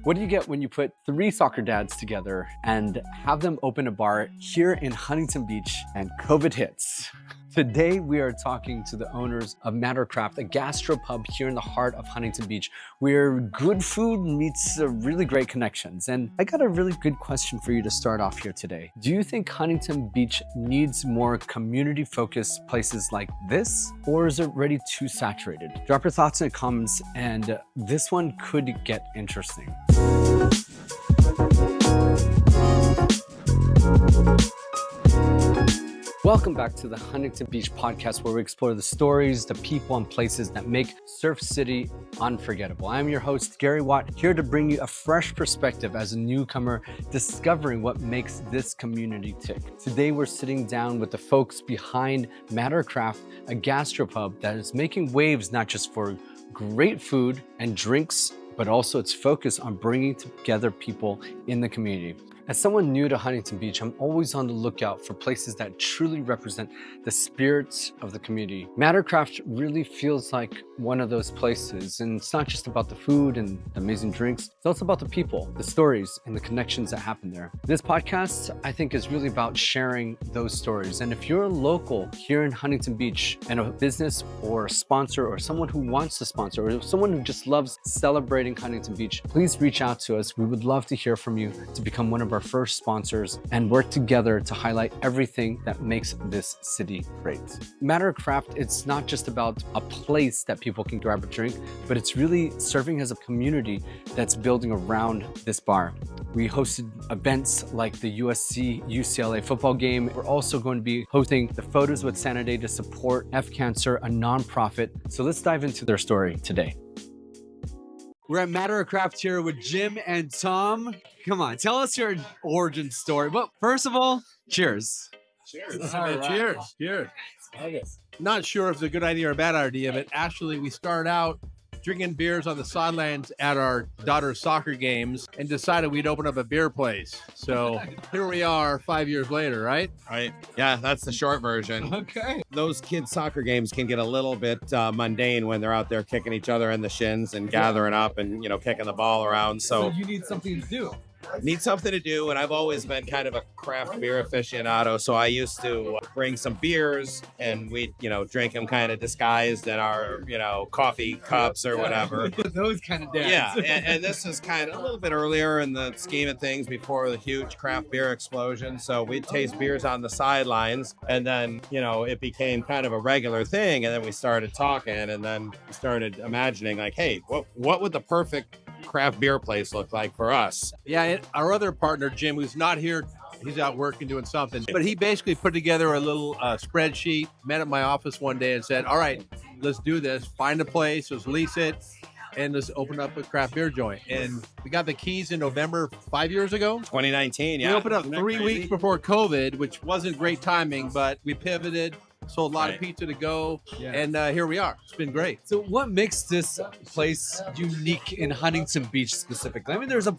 What do you get when you put 3 soccer dads together and have them open a bar here in Huntington Beach and COVID hits? Today, we are talking to the owners of Mattercraft, a gastropub here in the heart of Huntington Beach, where good food meets really great connections. And I got a really good question for you to start off here today. Do you think Huntington Beach needs more community-focused places like this, or is it already too saturated? Drop your thoughts in the comments, and this one could get interesting. Welcome back to the Huntington Beach podcast, where we explore the stories, the people, and places that make Surf City unforgettable. I'm your host, Gary Watt, here to bring you a fresh perspective as a newcomer, discovering what makes this community tick. Today, we're sitting down with the folks behind Mattercraft, a gastropub that is making waves not just for great food and drinks, but also its focus on bringing together people in the community. As someone new to Huntington Beach, I'm always on the lookout for places that truly represent the spirits of the community. Mattercraft really feels like one of those places, and it's not just about the food and the amazing drinks, it's also about the people, the stories, and the connections that happen there. This podcast, I think, is really about sharing those stories. And if you're a local here in Huntington Beach and a business or a sponsor or someone who wants to sponsor or someone who just loves celebrating Huntington Beach, please reach out to us. We would love to hear from you to become one of our first sponsors and work together to highlight everything that makes this city great. Mattercraft, it's not just about a place that people can grab a drink, but it's really serving as a community that's building around this bar. We hosted events like the USC-UCLA football game. We're also going to be hosting the Photos with Santa Day to support F Cancer, a nonprofit. So let's dive into their story today. We're at Mattercraft here with Jim and Tom. Come on, tell us your origin story. But first of all, cheers. Cheers. Right. Cheers. Cheers. Not sure if it's a good idea or a bad idea, but actually we started out drinking beers on the sidelines at our daughter's soccer games and decided we'd open up a beer place. So here we are 5 years later, right? Right. Yeah, that's the short version. Okay. Those kids' soccer games can get a little bit mundane when they're out there kicking each other in the shins and gathering up and, kicking the ball around. So you need something to do. Need something to do, and I've always been kind of a craft beer aficionado, so I used to bring some beers and we'd, drink them kind of disguised in our, coffee cups or whatever. Those kind of days. Yeah, and this is kind of a little bit earlier in the scheme of things before the huge craft beer explosion, so we'd taste beers on the sidelines, and then, it became kind of a regular thing, and then we started talking, and then we started imagining, like, hey, what would the perfect craft beer place look like for us? Yeah, and our other partner, Jim, who's not here, he's out working doing something, but he basically put together a little spreadsheet, met at my office one day and said, all right, let's do this, find a place, let's lease it, and let's open up a craft beer joint. And we got the keys in November 5 years ago. 2019, yeah. We opened up 3 weeks before COVID, which wasn't great timing, but we pivoted, sold a lot of pizza to go, and here we are. It's been great. So what makes this place unique in Huntington Beach specifically? I mean, there's a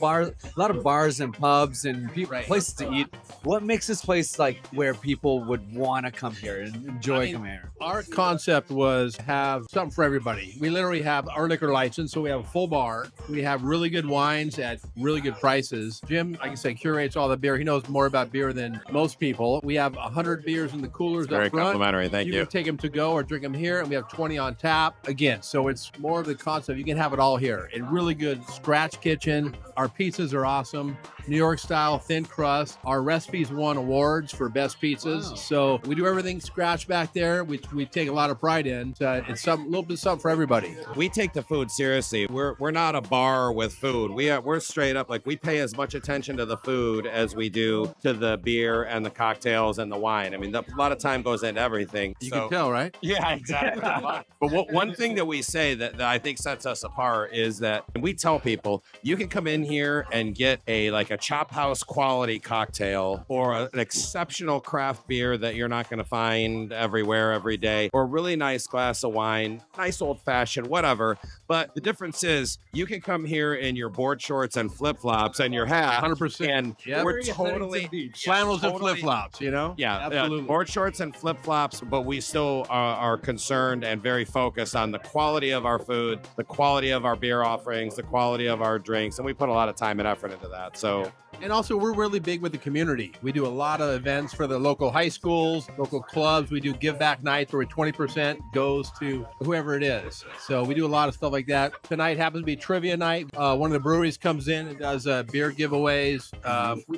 lot of bars and pubs and places to eat. What makes this place like where people would want to come here and enjoy coming here? Our concept was have something for everybody. We literally have our liquor license, so we have a full bar. We have really good wines at really good prices. Jim, like I said, curates all the beer. He knows more about beer than most people. We have 100 beers in the coolers up front. Very complimentary. Thank you. You can take them to go or drink them here, and we have 20 on tap. Again, so it's more of the concept. You can have it all here. In really good scratch kitchen. Our pizzas are awesome. New York style, thin crust. Our recipes won awards for best pizzas. Wow. So we do everything scratch back there, which we take a lot of pride in. It's a little bit of something for everybody. We take the food seriously. We're not a bar with food. We're straight up, like, we pay as much attention to the food as we do to the beer and the cocktails and the wine. I mean, a lot of time goes into everything. You can tell, right? Yeah, exactly. But one thing that we say that I think sets us apart is that we tell people you can come in here and get a Chop House quality cocktail or an exceptional craft beer that you're not going to find everywhere every day, or a really nice glass of wine, nice old fashioned, whatever. But the difference is you can come here in your board shorts and flip flops and your hat. 100%. And we're totally flannels and flip flops, Yeah, absolutely. Board shorts and flip flops, but we still are concerned and very focused on the quality of our food, the quality of our beer offerings, the quality of our drinks. And we put a lot of time and effort into that. So. And also, we're really big with the community. We do a lot of events for the local high schools, local clubs. We do give back nights where 20% goes to whoever it is. So we do a lot of stuff like that. Tonight happens to be trivia night. One of the breweries comes in and does beer giveaways.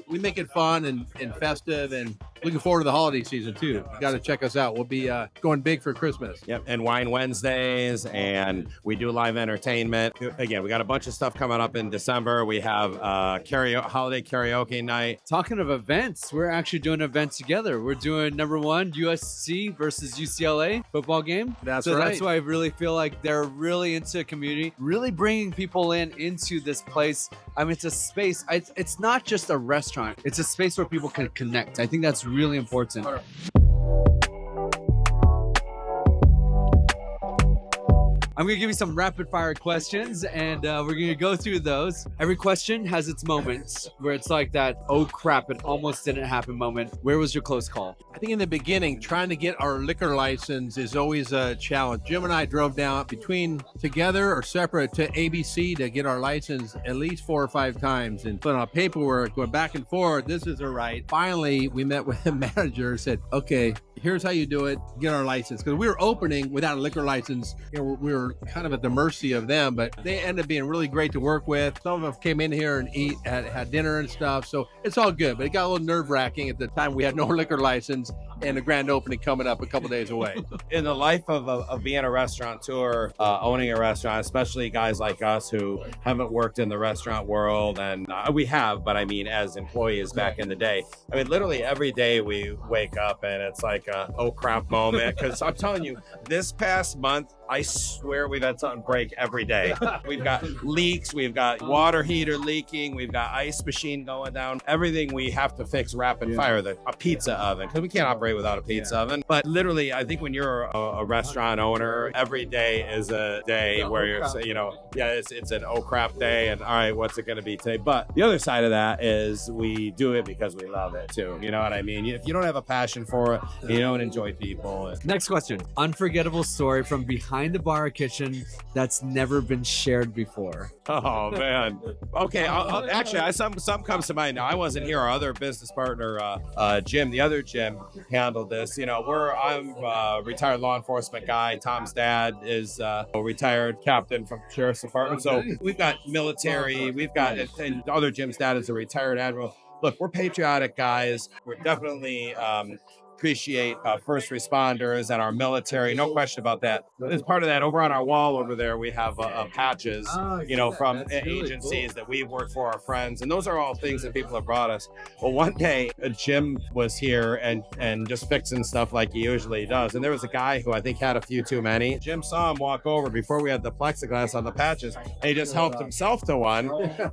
We make it fun and festive, and looking forward to the holiday season too. You got to check us out. We'll be going big for Christmas. Yep, and Wine Wednesdays, and we do live entertainment. Again, we got a bunch of stuff coming up in December. We have holiday karaoke night. Talking of events, we're actually doing an event together. We're doing number 1 USC versus UCLA football game. That's so right. That's why I really feel like they're really into the community, really bringing people into this place. I mean, it's a space. It's not just a restaurant. It's a space where people can connect. I think that's really important. I'm going to give you some rapid fire questions, and we're going to go through those. Every question has its moments where it's like that, oh crap, it almost didn't happen moment. Where was your close call? I think in the beginning, trying to get our liquor license is always a challenge. Jim and I drove down together or separate to ABC to get our license at least 4 or 5 times and put on paperwork, going back and forth. This isn't right. Finally, we met with the manager, said, okay, here's how you do it, get our license. Because we were opening without a liquor license. We were kind of at the mercy of them, but they ended up being really great to work with. Some of them came in here and had dinner and stuff. So it's all good, but it got a little nerve wracking at the time. We had no liquor license and the grand opening coming up a couple days away. In the life of being a restaurateur, owning a restaurant, especially guys like us who haven't worked in the restaurant world, and we have, but I mean, as employees back in the day, I mean, literally every day we wake up and it's like a, oh crap moment. Because I'm telling you, this past month, I swear we've had something break every day. We've got leaks, we've got water heater leaking, we've got ice machine going down. Everything we have to fix rapid fire. A pizza oven, because we can't operate without a pizza oven. But literally, I think when you're a restaurant owner, every day is a day where you're, it's an oh crap day, and all right, what's it going to be today? But the other side of that is we do it because we love it too. You know what I mean? If you don't have a passion for it, you don't enjoy people. Next question. Unforgettable story from behind the bar kitchen that's never been shared before. Oh man. Okay. Actually, some comes to mind now. I wasn't here. Our other business partner, Jim, the other Jim, handled this. I'm a retired law enforcement guy. Tom's dad is a retired captain from the sheriff's department. So we've got military. We've got, and other Jim's dad is a retired admiral. Look, we're patriotic guys. We're definitely appreciate first responders and our military, no question about that. As part of that, over on our wall over there, we have patches, from agencies that we've worked for, our friends, and those are all things that people have brought us. Well, one day, Jim was here and just fixing stuff like he usually does, and there was a guy who I think had a few too many. Jim saw him walk over before we had the plexiglass on the patches, and he just helped himself to one,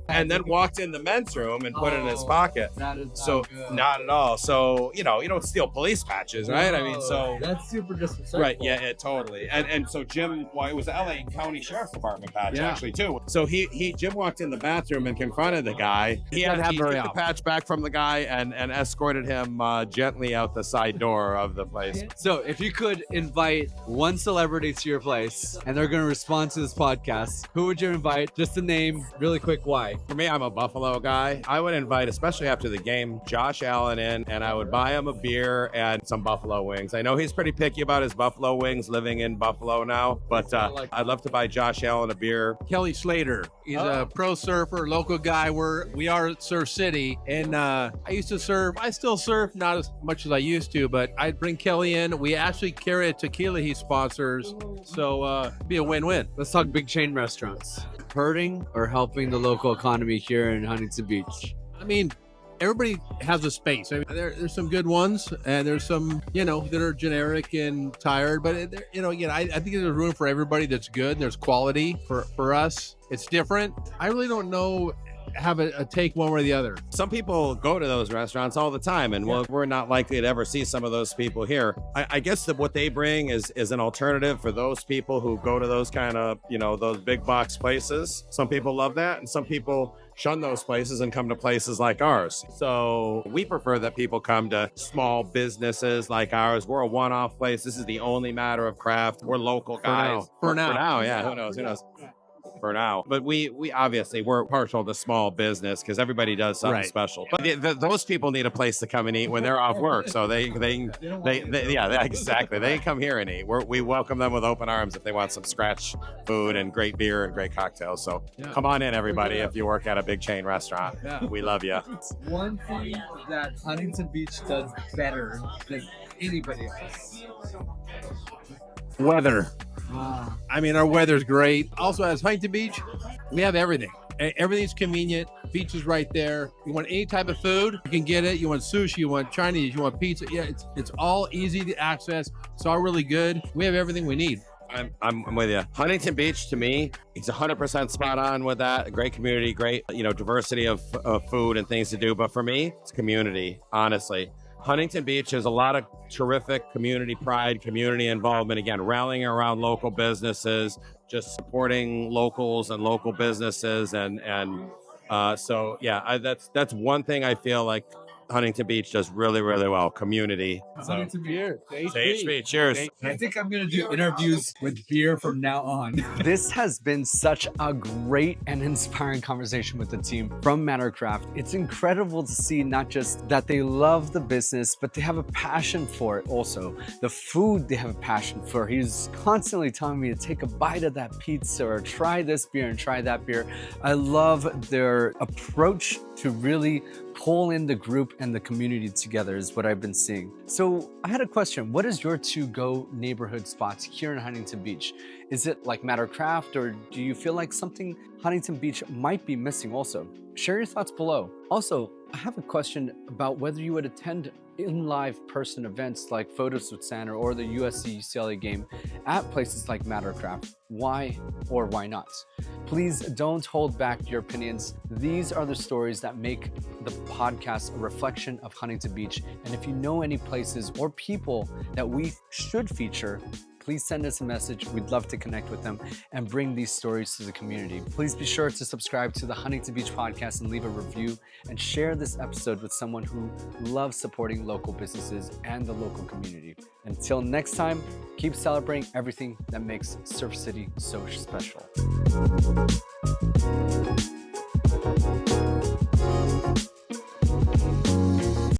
and then walked in the men's room and put it in his pocket. So not at all. So, you don't steal police patches, right? I mean, so that's super disrespectful. Right, yeah, totally. And so Jim, it was the LA County Sheriff's Department patch actually too. So Jim walked in the bathroom and confronted the guy. He took the patch back from the guy and escorted him gently out the side door of the place. So if you could invite one celebrity to your place and they're going to respond to this podcast, who would you invite? Just a name, really quick, why? For me, I'm a Buffalo guy. I would invite, especially after the game, Josh Allen in, and I would buy him a beer and some buffalo wings. I know he's pretty picky about his buffalo wings, living in Buffalo now, but I'd love to buy Josh Allen a beer. Kelly Slater, he's a pro surfer, local guy. We are at Surf City, and I used to surf. I still surf, not as much as I used to, but I'd bring Kelly in. We actually carry a tequila he sponsors, so it'd be a win-win. Let's talk big chain restaurants. Hurting or helping the local economy here in Huntington Beach? I mean, everybody has a space. I mean, there's some good ones, and there's some, that are generic and tired. But, I think there's room for everybody that's good. There's quality for us. It's different. I really don't know, have a take one way or the other. Some people go to those restaurants all the time, and we're not likely to ever see some of those people here. I guess that what they bring is an alternative for those people who go to those kind of, those big box places. Some people love that, and some people shun those places and come to places like ours. So we prefer that people come to small businesses like ours. We're a one-off place. This is the only matter of craft. We're local guys. For now. Yeah. Who knows? for now. But we obviously we're partial to small business because everybody does something special. But those people need a place to come and eat when they're off work. So they exactly. They can come here and eat. We welcome them with open arms if they want some scratch food and great beer and great cocktails. So come on in, everybody, if you work at a big chain restaurant. Yeah. We love you. One thing that Huntington Beach does better than anybody else. Weather. I mean, our weather's great. Also, as Huntington Beach, we have everything. Everything's convenient. Beach is right there. You want any type of food, you can get it. You want sushi, you want Chinese, you want pizza. Yeah, it's all easy to access. It's all really good. We have everything we need. I'm with you. Huntington Beach, to me, it's 100% spot on with that. A great community, great, diversity of food and things to do. But for me, it's community, honestly. Huntington Beach has a lot of terrific community pride, community involvement. Again, rallying around local businesses, just supporting locals and local businesses. So, yeah, that's one thing I feel like Huntington Beach does really, really well. Community. So, Huntington Beer. HB. Cheers. I think I'm going to do interviews with beer from now on. This has been such a great and inspiring conversation with the team from Mattercraft. It's incredible to see not just that they love the business, but they have a passion for it also. The food they have a passion for. He's constantly telling me to take a bite of that pizza or try this beer and try that beer. I love their approach to really pull in the group and the community together is what I've been seeing. So I had a question. What is your to-go neighborhood spots here in Huntington Beach? Is it like Mattercraft, or do you feel like something Huntington Beach might be missing also? Share your thoughts below. Also, I have a question about whether you would attend in-live person events like Photos with Santa or the USC-UCLA game at places like Mattercraft. Why or why not? Please don't hold back your opinions. These are the stories that make the podcast a reflection of Huntington Beach. And if you know any places or people that we should feature, please send us a message. We'd love to connect with them and bring these stories to the community. Please be sure to subscribe to the Huntington Beach podcast and leave a review, and share this episode with someone who loves supporting local businesses and the local community. Until next time, keep celebrating everything that makes Surf City so special.